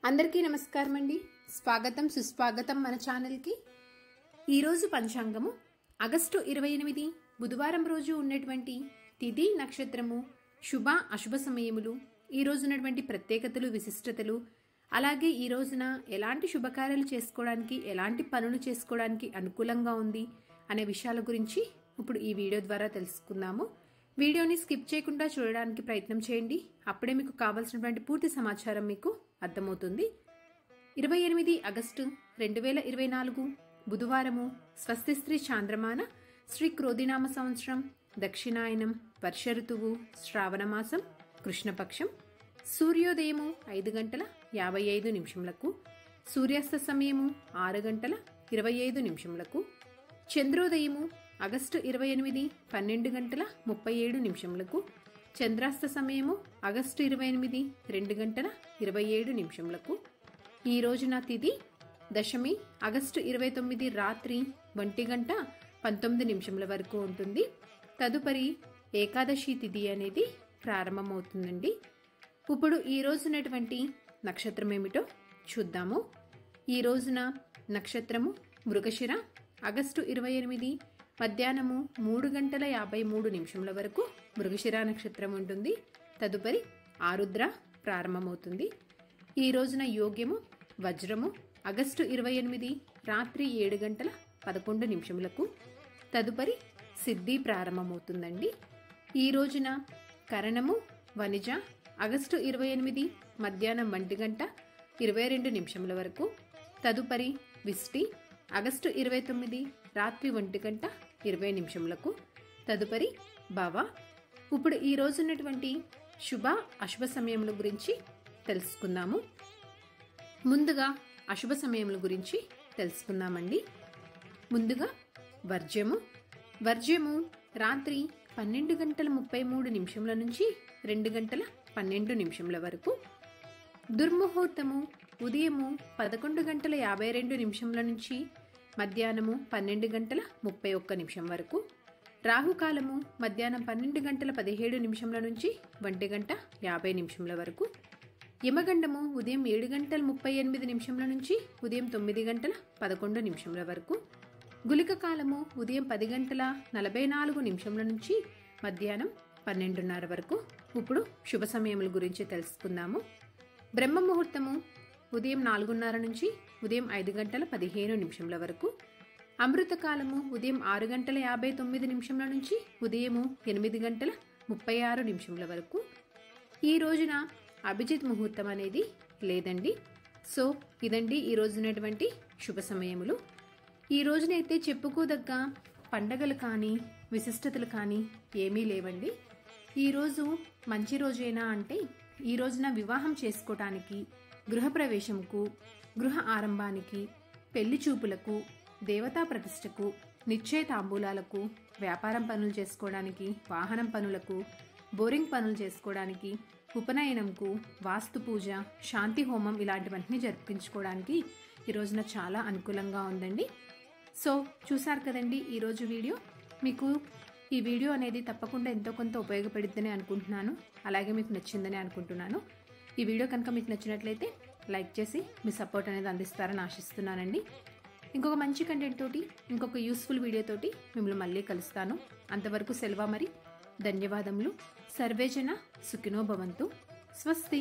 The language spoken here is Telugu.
అందరికీ నమస్కారం అండి. స్వాగతం సుస్వాగతం మన ఛానల్కి. ఈరోజు పంచాంగము ఆగస్టు 28 బుధవారం రోజు ఉన్నటువంటి తిథి నక్షత్రము శుభ అశుభ సమయములు, ఈ రోజు ఉన్నటువంటి ప్రత్యేకతలు విశిష్టతలు, అలాగే ఈ రోజున ఎలాంటి శుభకార్యాలు చేసుకోవడానికి ఎలాంటి పనులు చేసుకోవడానికి అనుకూలంగా ఉంది అనే విషయాల గురించి ఇప్పుడు ఈ వీడియో ద్వారా తెలుసుకుందాము. వీడియోని స్కిప్ చేయకుండా చూడడానికి ప్రయత్నం చేయండి. అప్పుడే మీకు కావాల్సినటువంటి పూర్తి సమాచారం మీకు అర్థమవుతుంది. 28 ఆగస్టు 2024 బుధవారము, స్వస్తి శ్రీ చాంద్రమాన శ్రీ క్రోధినామ సంవత్సరం, దక్షిణాయనం, వర్ష ఋతువు, శ్రావణ మాసం, కృష్ణపక్షం. సూర్యోదయము 5:55, సూర్యాస్త సమయము 6:25. చంద్రోదయము ఆగస్టు 28 12:37, చంద్రాస్త సమయము ఆగస్టు 28 2:27. ఈ రోజున తిథి దశమి ఆగస్టు 29 రాత్రి 1:19 వరకు ఉంటుంది. తదుపరి ఏకాదశి తిథి అనేది ప్రారంభమవుతుందండి. ఇప్పుడు ఈ రోజునటువంటి నక్షత్రం ఏమిటో చూద్దాము. ఈ రోజున నక్షత్రము మృగశిర, ఆగస్టు 28 మధ్యాహ్నము 3:53 వరకు మృగశిర నక్షత్రం ఉంటుంది. తదుపరి ఆరుద్ర ప్రారంభమవుతుంది. ఈ రోజున యోగ్యము వజ్రము, ఆగస్టు 28 రాత్రి 7:11. తదుపరి సిద్ధి ప్రారంభమవుతుందండి. ఈ రోజున కరణము వనిజ, ఆగస్టు 28 మధ్యాహ్నం 1:22 వరకు. తదుపరి విష్టి, ఆగస్టు 29 రాత్రి 1:20. తదుపరి భవ. ఇప్పుడు ఈ రోజున్నటువంటి శుభ అశుభ సమయముల గురించి తెలుసుకుందాము. ముందుగా అశుభ సమయముల గురించి తెలుసుకుందామండి. ముందుగా వర్జ్యము. వర్జ్యము రాత్రి 12:33 నుంచి 2:12 వరకు. దుర్ముహూర్తము ఉదయము 11:52 నుంచి మధ్యాహ్నము 12:31 వరకు. రాహుకాలము మధ్యాహ్నం 12:17 నుంచి 1:50 వరకు. యమగండము ఉదయం 7:38 నుంచి ఉదయం 9:11 వరకు. గులిక కాలము ఉదయం 10:44 నుంచి మధ్యాహ్నం 12:30 వరకు. ఇప్పుడు శుభ సమయముల గురించి తెలుసుకుందాము. బ్రహ్మ ముహూర్తము ఉదయం 4:30 నుంచి ఉదయం 5:15 వరకు. అమృతకాలము ఉదయం 6:59 నుంచి ఉదయం 8:36 వరకు. ఈ రోజున అభిజిత్ ముహూర్తం అనేది లేదండి. సో ఇదండి ఈ రోజునటువంటి శుభ సమయములు. ఈ రోజునైతే చెప్పుకోదగ్గ పండగలు కానీ విశిష్టతలు కానీ ఏమీ లేవండి. ఈరోజు మంచి రోజేనా అంటే, ఈ రోజున వివాహం చేసుకోవటానికి, గృహప్రవేశంకు, గృహ ఆరంభానికి, పెళ్లి చూపులకు, దేవతా ప్రతిష్టకు, నిశ్చయ తాంబూలాలకు, వ్యాపారం పనులు చేసుకోవడానికి, వాహనం పనులకు, బోరింగ్ పనులు చేసుకోవడానికి, ఉపనయనంకు, వాస్తు పూజ, శాంతి హోమం ఇలాంటివన్నీ జరిపించుకోవడానికి ఈ రోజున చాలా అనుకూలంగా ఉందండి. సో చూసారు కదండి ఈరోజు వీడియో. మీకు ఈ వీడియో అనేది తప్పకుండా ఎంతో కొంత ఉపయోగపడుతుందని అనుకుంటున్నాను. అలాగే మీకు నచ్చిందని అనుకుంటున్నాను. ఈ వీడియో కనుక మీకు నచ్చినట్లయితే లైక్ చేసి మీ సపోర్ట్ అనేది అందిస్తారని ఆశిస్తున్నానండి. ఇంకొక మంచి కంటెంట్ తోటి, ఇంకొక యూస్ఫుల్ వీడియో తోటి మిమ్మల్ని మళ్ళీ కలుస్తాను. అంతవరకు సెలవు మరి. ధన్యవాదములు. సర్వేజన సుఖినో భవంతు. స్వస్తి.